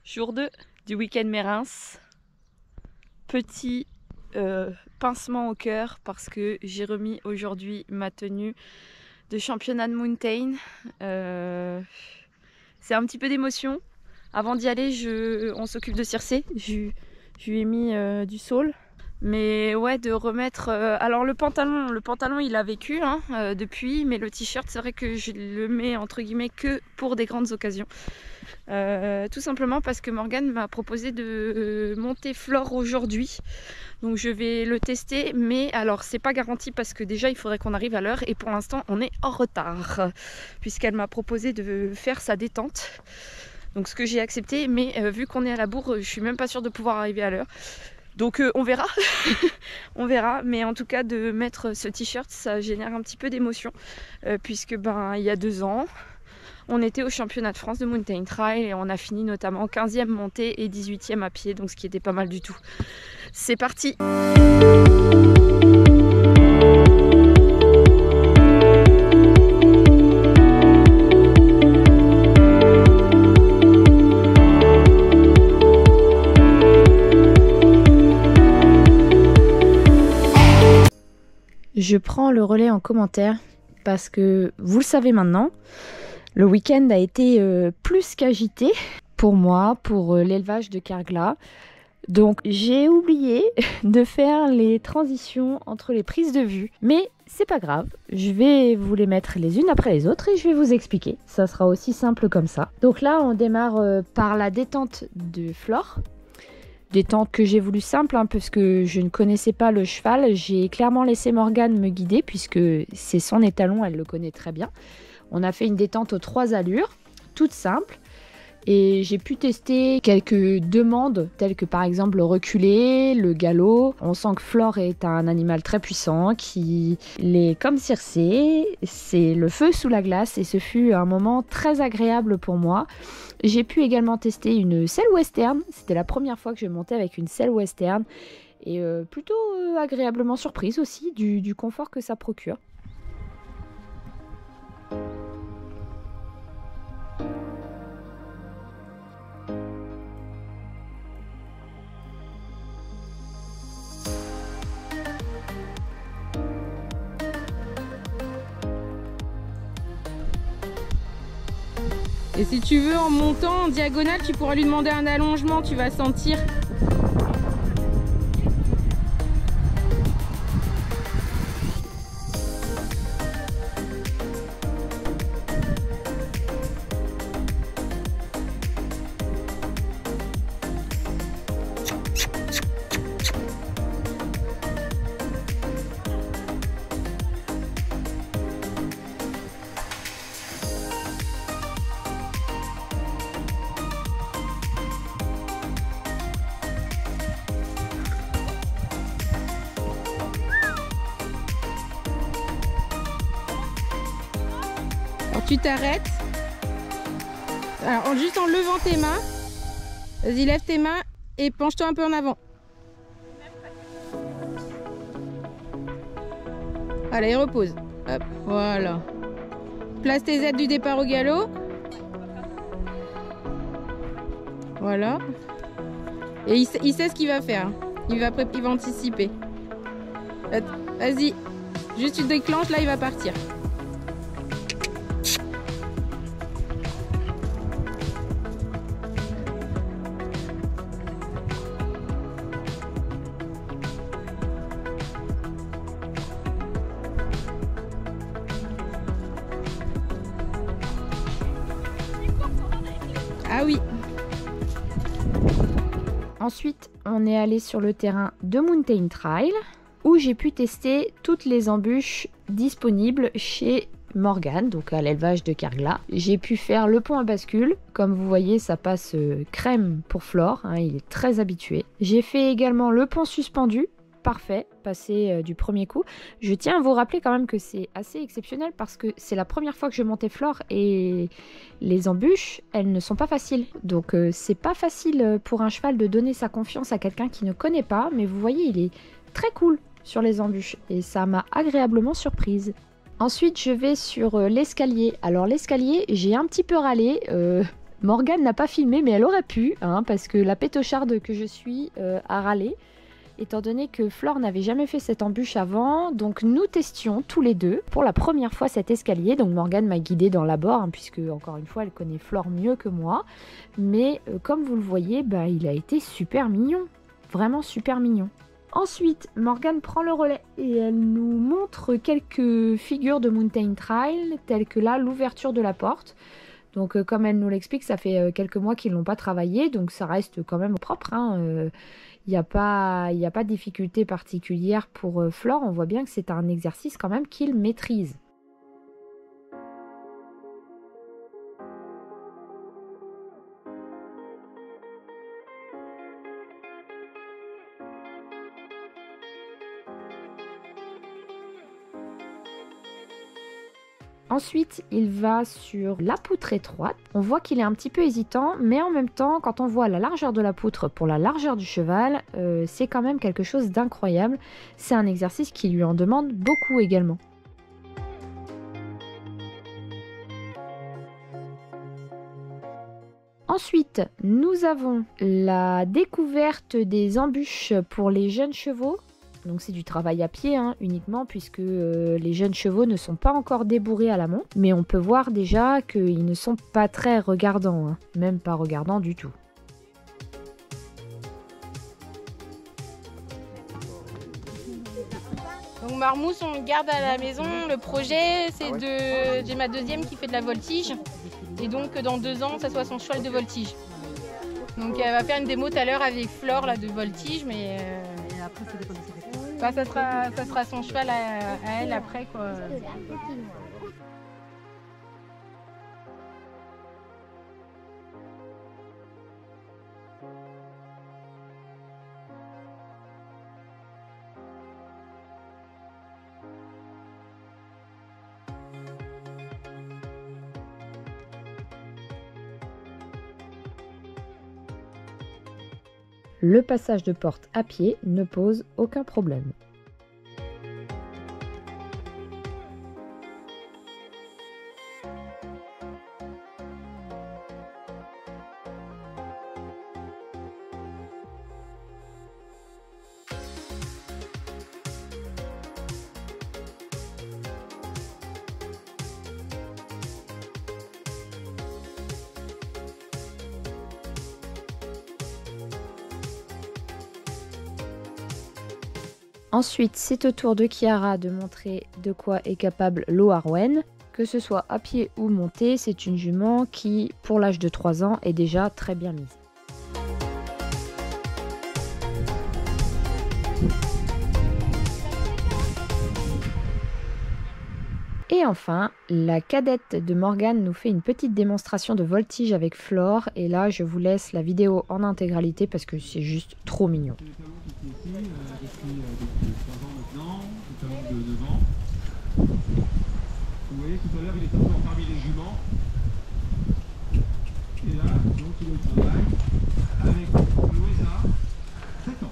Jour 2 du week-end Mérins. Petit pincement au cœur parce que j'ai remis aujourd'hui ma tenue de championnat de mountain. C'est un petit peu d'émotion. Avant d'y aller, on s'occupe de Circé. Je lui ai mis du saule. Mais ouais, de remettre... alors le pantalon il a vécu depuis, mais le t-shirt, c'est vrai que je le mets entre guillemets que pour des grandes occasions. Tout simplement parce que Morgane m'a proposé de monter Flore aujourd'hui. Donc je vais le tester, mais alors c'est pas garanti parce que déjà il faudrait qu'on arrive à l'heure et pour l'instant on est en retard puisqu'elle m'a proposé de faire sa détente. Donc ce que j'ai accepté, mais vu qu'on est à la bourre, je suis même pas sûre de pouvoir arriver à l'heure. Donc on verra, on verra, mais en tout cas de mettre ce t-shirt ça génère un petit peu d'émotion puisque il y a 2 ans on était au championnat de France de Mountain Trail et on a fini notamment 15e montée et 18e à pied, donc ce qui était pas mal du tout. C'est parti! Je prends le relais en commentaire parce que vous le savez maintenant, le week-end a été plus qu'agité pour moi, pour l'élevage de Carglass. Donc j'ai oublié de faire les transitions entre les prises de vue. Mais c'est pas grave, je vais vous les mettre les unes après les autres et je vais vous expliquer. Ça sera aussi simple comme ça. Donc là on démarre par la détente de Flore. Détente que j'ai voulu simple parce que je ne connaissais pas le cheval. J'ai clairement laissé Morgane me guider puisque c'est son étalon, elle le connaît très bien. On a fait une détente aux 3 allures, toute simple. Et j'ai pu tester quelques demandes, telles que par exemple le reculé, le galop. On sent que Flore est un animal très puissant, qui est comme Circé. C'est le feu sous la glace et ce fut un moment très agréable pour moi. J'ai pu également tester une selle western. C'était la première fois que je montais avec une selle western. Et plutôt agréablement surprise aussi du confort que ça procure. Et si tu veux, en montant en diagonale, tu pourras lui demander un allongement, tu vas sentir. Alors tu t'arrêtes. Alors juste en levant tes mains. Vas-y, lève tes mains et penche-toi un peu en avant. Allez, repose. Hop, voilà. Place tes aides du départ au galop. Voilà. Et il sait ce qu'il va faire. Il va anticiper. Vas-y. Juste tu déclenches, là il va partir. Ah oui. Ensuite, on est allé sur le terrain de Mountain Trail où j'ai pu tester toutes les embûches disponibles chez Morgane, donc à l'élevage de Carglass. J'ai pu faire le pont à bascule. Comme vous voyez, ça passe crème pour Flore, il est très habitué. J'ai fait également le pont suspendu. Parfait, passé du premier coup. Je tiens à vous rappeler quand même que c'est assez exceptionnel parce que c'est la première fois que je montais Flore et les embûches, elles ne sont pas faciles. Donc c'est pas facile pour un cheval de donner sa confiance à quelqu'un qui ne connaît pas, mais vous voyez, il est très cool sur les embûches et ça m'a agréablement surprise. Ensuite, je vais sur l'escalier. Alors l'escalier, j'ai un petit peu râlé. Morgane n'a pas filmé, mais elle aurait pu, hein, parce que la pétocharde que je suis a râlé, étant donné que Flore n'avait jamais fait cette embûche avant. Donc nous testions tous les deux pour la première fois cet escalier. Donc Morgane m'a guidée dans l'abord, hein, puisque encore une fois elle connaît Flore mieux que moi. Mais comme vous le voyez, bah, il a été super mignon, vraiment super mignon. Ensuite, Morgane prend le relais et elle nous montre quelques figures de Mountain Trail, telles que là l'ouverture de la porte. Donc comme elle nous l'explique, ça fait quelques mois qu'ils l'ont pas travaillé, donc ça reste quand même propre, hein. Il n'y a pas de difficulté particulière pour Flore. On voit bien que c'est un exercice quand même qu'il maîtrise. Ensuite, il va sur la poutre étroite. On voit qu'il est un petit peu hésitant, mais en même temps, quand on voit la largeur de la poutre pour la largeur du cheval, c'est quand même quelque chose d'incroyable. C'est un exercice qui lui en demande beaucoup également. Ensuite, nous avons la découverte des embûches pour les jeunes chevaux. Donc c'est du travail à pied, hein, uniquement, puisque les jeunes chevaux ne sont pas encore débourrés à l'amont. Mais on peut voir déjà qu'ils ne sont pas très regardants, hein, même pas regardants du tout. Donc Marmousse, on le garde à la maison. Le projet, c'est de... J'ai ma deuxième qui fait de la voltige. Et donc dans 2 ans, ça soit son cheval de voltige. Donc elle va faire une démo tout à l'heure avec Flore là, de voltige, mais... Et après, ça dépend de ses effets. Bah, ça sera son cheval à elle après, quoi. Le passage de porte à pied ne pose aucun problème. Ensuite, c'est au tour de Chiara de montrer de quoi est capable l'Oarwen. Que ce soit à pied ou monté, c'est une jument qui, pour l'âge de 3 ans, est déjà très bien mise. Et enfin, la cadette de Morgane nous fait une petite démonstration de voltige avec Flore. Et là, je vous laisse la vidéo en intégralité parce que c'est juste trop mignon. Depuis 3 ans maintenant, le talon de 9 ans. Vous voyez, tout à l'heure, il est encore parmi les juments. Et là, donc, il est au travail avec Louisa, 7 ans.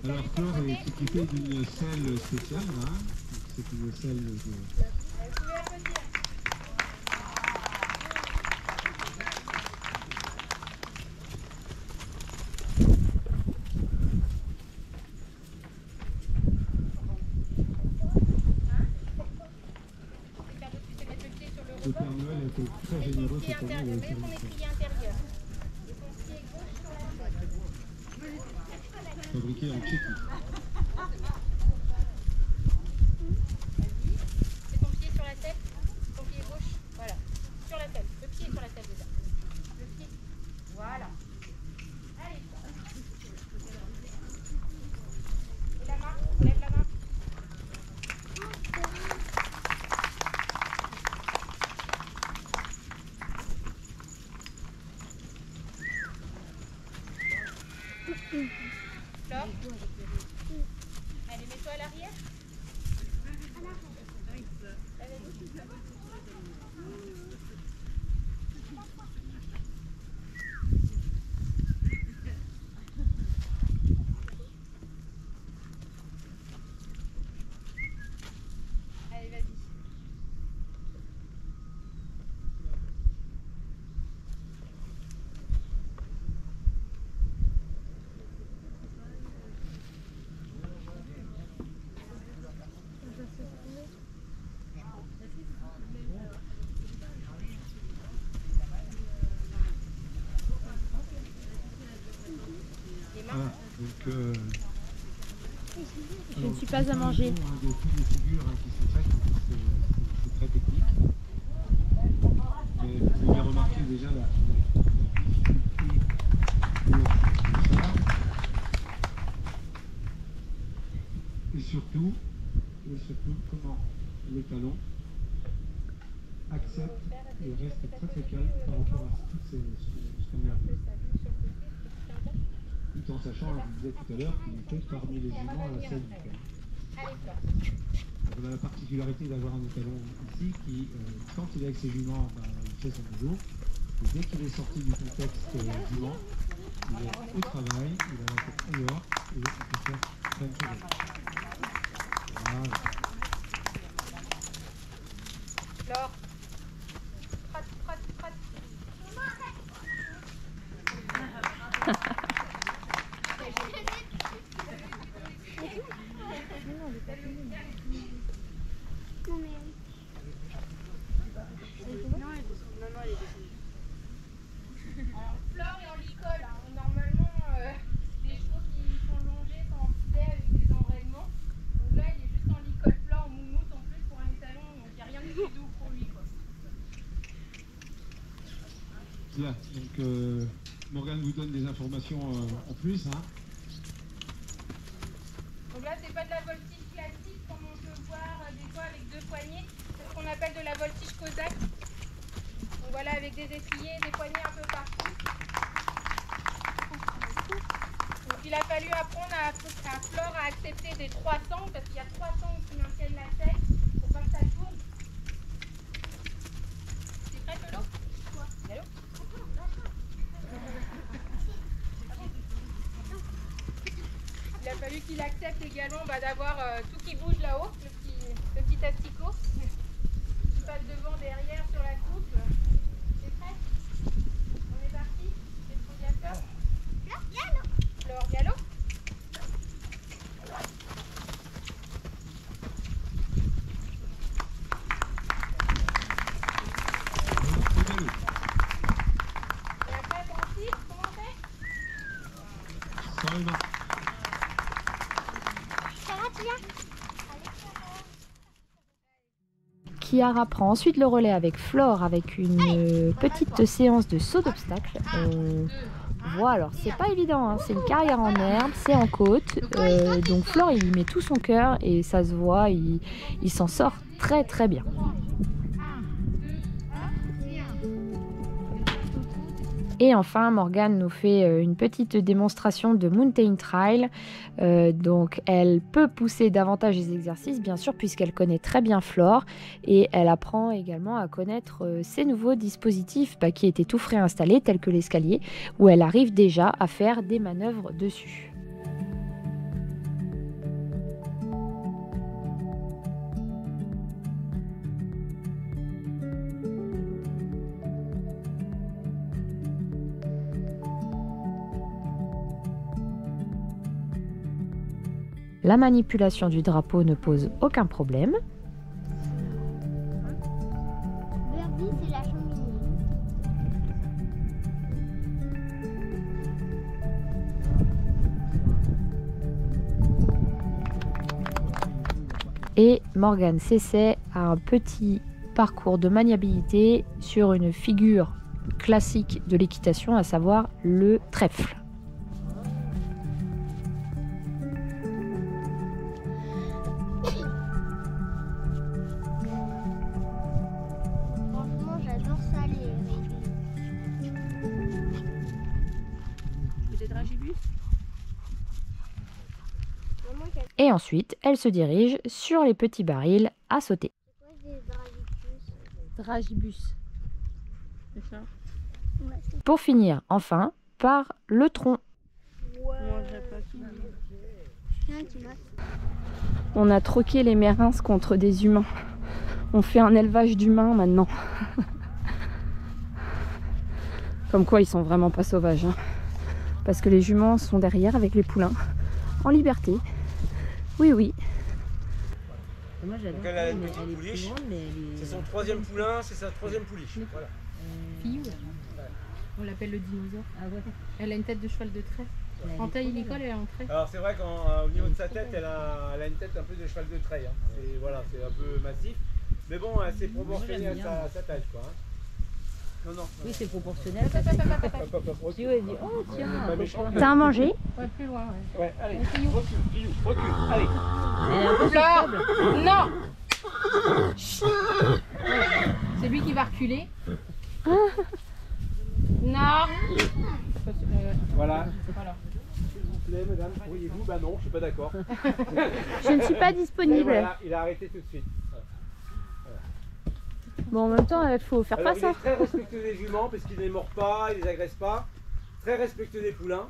Alors Flore est équipée d'une selle spéciale, hein. C'est une selle de... Le Père Noël a été très généreux cette année. Fabriqué en Tchéquie. C'est ton pied sur la tête, ton pied gauche, voilà. Sur la tête, le pied sur la tête déjà. Le pied, voilà. Allez. Et la main, lève la main. Flore. Allez, mets-toi à l'arrière. Allez, vas-y. Voilà, donc Je ne suis pas à manger. de toutes les figures qui sont faites, donc c'est très technique. Mais vous avez remarqué déjà la difficulté de ça. Et surtout comment l'étalon accepte et reste très calme par rapport à ce qu'on a fait. Tout en sachant, je disais tout à l'heure, qu'il était parmi les juments à la selle du col. On a la particularité d'avoir un étalon ici qui, quand il est avec ses juments, il fait son boulot. Et dès qu'il est sorti du contexte jument, il est au travail, il a la tête ailleurs, et il peut faire plein de choses. Voilà. Flore. Trotte, trotte, trotte. Alors, Flore est en licol. Normalement, les chevaux qui sont longés sont en pied avec des enraînements. Donc là, il est juste en licol. Flore en moumoute en plus pour un étalon. Donc il n'y a rien de plus doux pour lui, quoi. Là, donc Morgane vous donne des informations en plus. Hein. Donc là, c'est pas de la voltige classique comme on peut voir des fois avec deux poignées. C'est ce qu'on appelle de la voltige cosaque. Donc voilà, avec des étriers, des poignées un peu partout. Donc il a fallu apprendre à Flore à accepter des 300 parce qu'il y a 300 qui maintiennent la selle pour pas que ça tourne. C'est prêt, Lolo? Quoi? Allô? Il a fallu qu'il accepte également d'avoir tout qui bouge là-haut, le petit asticot qui passe devant, derrière, sur la coupe. C'est prêt? On est parti? C'est ce qu'on vient de faire? Flore, galop. Et après, tranquille, comment on fait? Sans les mains. Chiara prend ensuite le relais avec Flore avec une petite séance de saut d'obstacle. On voit, alors c'est pas évident, hein, c'est une carrière en herbe, c'est en côte, donc Flore il y met tout son cœur et ça se voit, il s'en sort très très bien. Et enfin, Morgane nous fait une petite démonstration de Mountain Trail. Donc, elle peut pousser davantage les exercices, bien sûr, puisqu'elle connaît très bien Flore. Et elle apprend également à connaître ces nouveaux dispositifs qui étaient tout frais installés, tels que l'escalier, où elle arrive déjà à faire des manœuvres dessus. La manipulation du drapeau ne pose aucun problème. Birdie, c'est la cheminée. Et Morgane s'essaie à un petit parcours de maniabilité sur une figure classique de l'équitation, à savoir le trèfle. Franchement, j'adore ça, les C'est des dragibus? Et ensuite, elle se dirige sur les petits barils à sauter. Dragibus. C'est ça. Pour finir, enfin, par le tronc. On a troqué les mérins contre des humains. On fait un élevage d'humains maintenant. Comme quoi ils sont vraiment pas sauvages. Hein. Parce que les juments sont derrière avec les poulains. En liberté. Oui, oui. Moi j'adore. Donc elle a une petite pouliche. C'est son troisième poulain, c'est sa troisième pouliche. Voilà. Fille, on l'appelle le dinosaure. Ah ouais. Elle a une tête de cheval de trait. En taille l'école, elle est en trait. Alors c'est vrai qu'au niveau de sa tête, elle a une tête un peu de cheval de trait. Hein. Voilà, c'est un peu massif. Mais bon, c'est proportionné à sa taille, quoi. Hein. Non, non. Oui, c'est proportionnel. Hop, Tu vois, elle dit, oh tiens, pas méchant. T'as à manger? Ouais, plus loin, ouais. Ouais, allez, recule, allez. elle est un peu Là, stable. non. C'est lui qui va reculer. Non. Voilà. Voilà. S'il vous plaît, madame, pourriez-vous? Bah non, je suis pas d'accord. Je ne suis pas disponible. Voilà, il a arrêté tout de suite. Bon, en même temps, il faut faire Alors, face. il est Hein. très respectueux des juments parce qu'il ne les mord pas, il les agresse pas. Très respectueux des poulains.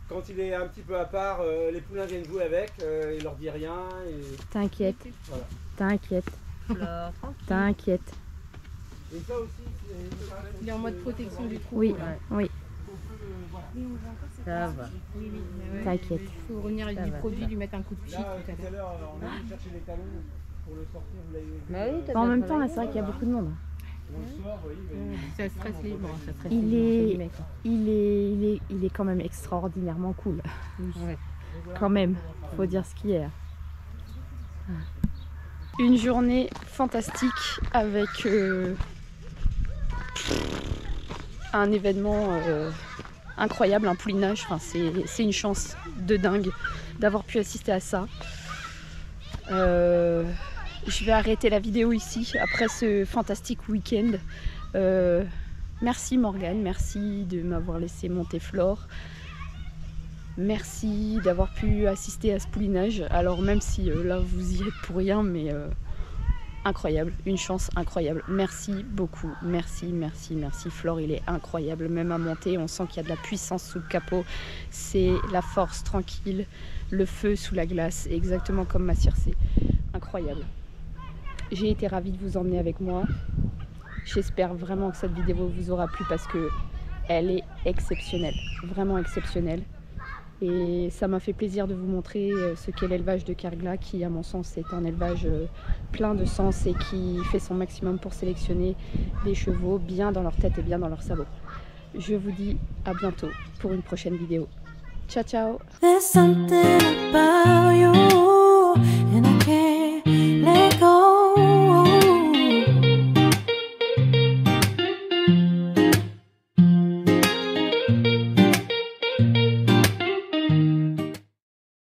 Quand il est un petit peu à part, les poulains viennent jouer avec, il leur dit rien. Et... T'inquiète, Voilà. t'inquiète, Flore. t'inquiète. Et ça aussi, c'est... Il est en mode protection du trou. Oui, Ouais. oui, Ça va. Oui, oui, mais ouais. t'inquiète. Il faut revenir avec Ça du va, produit, ça. lui mettre un coup de pied Là, tout à tout à l'heure. l'heure, on a venu chercher les talons pour le sortir, vous l'avez vu. Bah oui, t'as Bon, en bien même temps, là, c'est travaillé. vrai qu'il y a beaucoup de monde. On le sort, oui, mais... Ça stresse les... Bon, ça stresse Il les... est- mecs. Il est quand même extraordinairement cool. Ouais. Quand même, faut dire ce qu'il y a. Une journée fantastique avec un événement incroyable, un poulinage. Enfin, c'est une chance de dingue d'avoir pu assister à ça. Je vais arrêter la vidéo ici après ce fantastique week-end. Merci Morgane, merci de m'avoir laissé monter Flore. Merci d'avoir pu assister à ce poulinage. Alors même si là vous y êtes pour rien, mais incroyable, une chance incroyable. Merci beaucoup, merci, merci, merci. Flore, il est incroyable, même à monter, on sent qu'il y a de la puissance sous le capot. C'est la force tranquille, le feu sous la glace, exactement comme ma Circé. Incroyable. J'ai été ravie de vous emmener avec moi. J'espère vraiment que cette vidéo vous aura plu parce que elle est exceptionnelle, vraiment exceptionnelle. Et ça m'a fait plaisir de vous montrer ce qu'est l'élevage de Carglass, qui à mon sens est un élevage plein de sens et qui fait son maximum pour sélectionner des chevaux bien dans leur tête et bien dans leur sabot. Je vous dis à bientôt pour une prochaine vidéo. Ciao ciao. There's something about you.